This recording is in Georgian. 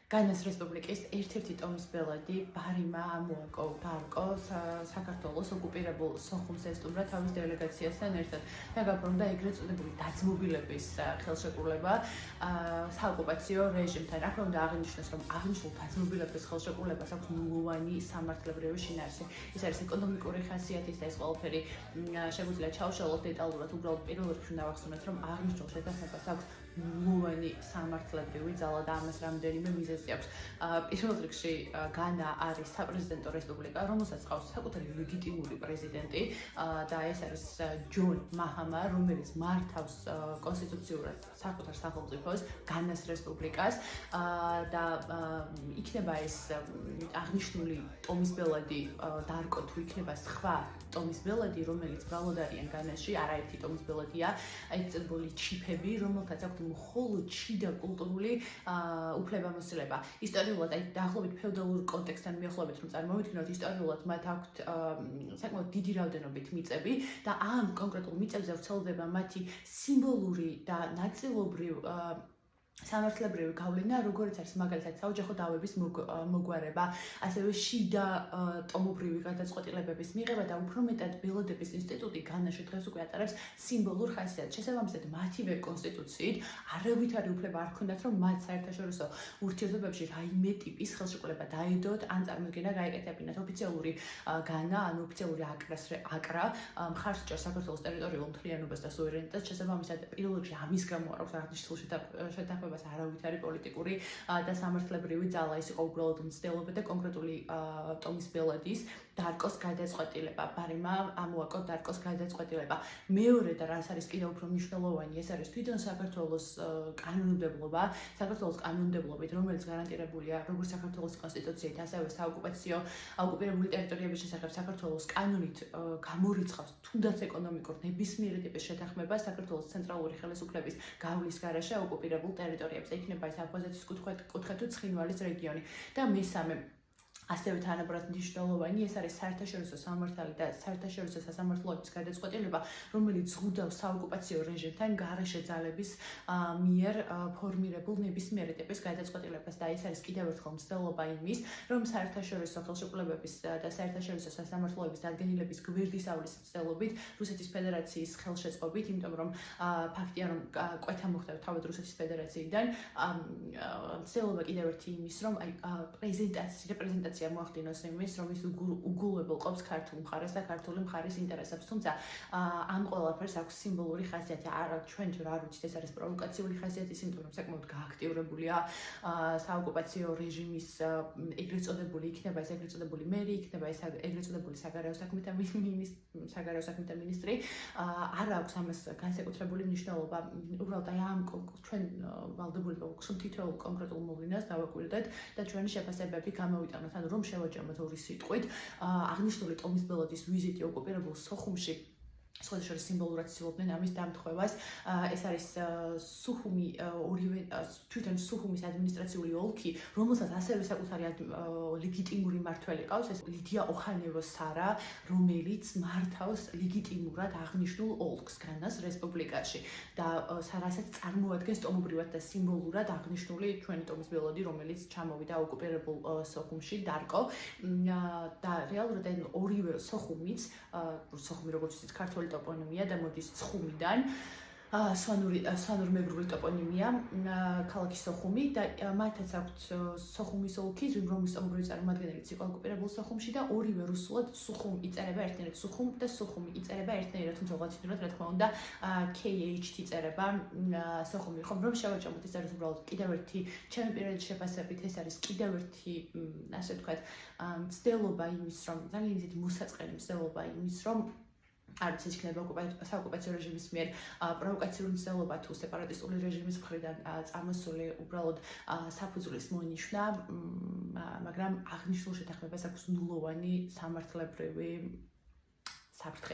განას რესპუბლიკის ერთ-ერთი ტომის ბელადი ბარიმა ამოაკო საქართველოს ოკუპირებულ სოხუმს ესტუმრა თავის დელეგაციასთან ერთად და გაფორმდა ეგრეთ წოდებული დაძმობილების ხელშეკრულება საოკუპაციო რეჟიმთან. აქ უნდა აღინიშნოს, რომ აღნიშნულ დაძმობილების ხელშეკრულებას აქვს ნულოვანი სამართლებრივი შინაარსი. ის არის ეკონომიკური ხასიათის და ეს ყველაფერი შეგვიძლია ჩავშალოთ დეტალურად. უბრალოდ პირველ რიგში უნდა ვახსენოთ, რომ აღნიშნულ შეთანხმებას აქვს ნულოვანი სამართლებრივი ძალა და ამას რამდენიმე მიზეზი აქვს. პირველ რიგში განა არის საპრეზიდენტო რესპუბლიკა, რომელსაც ყავს საკუთარი ლეგიტიმური პრეზიდენტი და ეს არის ჯონ მაჰამა, რომელიც მართავს კონსტიტუციურად საკუთარ სახელმწიფოს, განას რესპუბლიკას და იქნება ეს აღნიშნული ტომის ბელადი დარკო თუ იქნება სხვა ტომის ბელადი, რომელიც ბრალოდარიან განაში, არაერთი ტომის ბელადია, ეგრეთ წოდებული ჩიფები, რომელთაც აქვთ მხოლოდ შიდა კულტურული უფლებამოსილება. ისტორიულად, აი დაახლოებით ფეოდალურ კონტექსტთან მიახლოებით რომ წარმოვიდგინოთ, ისტორიულად მათ აქვთ საკმაოდ დიდი რაოდენობით მიწები და ამ კონკრეტულ მიწებზე ვრცელდება მათი სიმბოლური და ნაწილობრივ სამართლებრივი გავლენა, როგორც არის მაგალითად საოჯახო დავების მოგვარება, ასევე შიდა ტომობრივი გადაწყვეტილებების მიღება და უფრო მეტად ბელადების ინსტიტუტი განაში დღეს უკვე ატარებს სიმბოლურ ხასიათს. შესაბამისად, მათივე კონსტიტუციით არავითარი უფლება არ ჰქონდათ, რომ მათ საერთაშორისო ურთიერთობებში რაიმე ტიპის ხელშეკრულება დაედოთ ან წარმოდგენა გაეკეთებინათ. ოფიციალური განა, ანუ ოფიციალური აკრა მხარს უჭერს საქართველოს ტერიტორიულ მთლიანობას და სუვერენიტეტს. შესაბამისად, პირველ რიგში ამის გამო არ აქვს აღნიშნულ შეთანხმებას არავითარი პოლიტიკური და სამართლებრივი ძალა. ის იყო უბრალოდ მცდელობა და კონკრეტული ტომის ბელადის დარკოს გადაწყვეტილება. ბარიმა ამოაკო დარკოს გადაწყვეტილება. მეორე და რაც არის კიდევ უფრო მნიშვნელოვანი, ეს არის თვითონ საქართველოს კანონმდებლობა, საქართველოს კანონმდებლობით, რომელიც გარანტირებულია როგორც საქართველოს კონსტიტუციით, ასევე საოკუპაციო ოკუპირებული ტერიტორიების შესახებ საქართველოს კანონით გამორიცხავს თუნდაც ეკონომიკურ ნებისმიერი ტიპის შეთანხმებას საქართველოს ცენტრალური ხელისუფლების გავლის გარეშე ოკუპირებულ ტერიტორიებზე. იქნება ეს აფხაზეთის კუთხე თუ ცხინვალის რეგიონი. და მესამე ასევე თანაბრად მნიშვნელოვანი, ეს არის საერთაშორისო სამართალი და საერთაშორისო სასამართლოების გადაწყვეტილება, რომელიც ზღუდავს საოკუპაციო რეჟიმთან გარეშე ძალების მიერ ფორმირებულ ნებისმიერი ტიპის გადაწყვეტილებას და ეს არის კიდევ ერთხელ მცდელობა იმის, რომ საერთაშორისო ხელშეკრულებების და საერთაშორისო სასამართლოების დადგენილების გვერდისავლის მცდელობით რუსეთის ფედერაციის ხელშეწყობით, იმიტომ რომ ფაქტია, რომ კვეთა მოხდა თავად რუსეთის ფედერაციიდან, მცდელობა კიდევ ერთი იმის, რომ რეპრეზენტაცია მოახდინოს იმის, რომ ის უგულებელ ყოფს ქართულ მხარეს და ქართული მხარის ინტერესებს. თუმცა ამ ყველაფერს აქვს სიმბოლური ხასიათი. არა ჩვენ არ ვიცით, ეს არის პროვოკაციული ხასიათი, იმიტომ რომ საკმაოდ გააქტიურებულია საოკუპაციო რეჟიმის ეგრეთ წოდებული იქნება ეს ეგრეთ წოდებული მერი, იქნება ეს ეგრეთ წოდებული საგარეო საქმეთა მინისტრი. არ აქვს ამას განსაკუთრებული მნიშვნელობა. უბრალოდ აი ამ ჩვენ ვალდებული ვაქვს თითოეულ კონკრეტულ მოვლენას დავაკვირდეთ და ჩვენი შეფასებები გამოვიტანოთ. ანუ რომ შევაჯამოთ ორი სიტყვით, აღნიშნული ტომის ბელადის ვიზიტი ოკუპირებულ სოხუმში სხვადასხვა სიმბოლურად ცდილობდნენ ამის დამტყვევას. ეს არის სუხუმი, ორივე თვითონ სუხუმის ადმინისტრაციული ოლქი, რომელსაც ასევე საკუთარი ლეგიტიმური მმართველი ყავს, ეს ლიდია ოხანევო-სარა, რომელიც მართავს ლეგიტიმურად აღნიშნულ ოლქს განას რესპუბლიკაში და რასაც წარმოადგენს ტომობრივად და სიმბოლურად აღნიშნული ჩვენი ტომის ბელადი, რომელიც ჩამოვიდა ოკუპირებულ სოხუმში დარკო და რეალურად ორივე სოხუმიც, სოხუმი როგორც იცით ქართული ტოპონიმია და მოდის ცხუმიდან, სვანურმებრული ტოპონიმია, ქალაქი სოხუმი და მათაც აქვთ სოხუმის ოლქი, რომლის ტომობრივი წარმომადგენელიც იყო ოკუპირებულ სოხუმში და ორივე რუსულად სუხუმ იწერება ერთნაირად, სუხუმ და სუხუმი იწერება ერთნაირად, თუმცა ლათინურად რა თქმა უნდა KH იწერება სოხუმი. ხომ რომ შევაჯამოთ, ეს არის უბრალოდ კიდევ ერთი ჩემი პირველი შეფასებით, ეს არის კიდევ ერთი ასე ვთქვათ მცდელობა იმის, რომ ძალიან ისეთი მოსაწყენი მცდელობა იმის, რომ არ ვიცი, იქნება საოკუპაციო რეჟიმის მიერ პროვოკაციული მცდელობა თუ სეპარატისტული რეჟიმის მხრიდან წამოსული უბრალოდ საფუძვლის მონიშნა, მაგრამ აღნიშნულ შეთანხმებას აქვს ნულოვანი სამართლებრივი საფრთხე.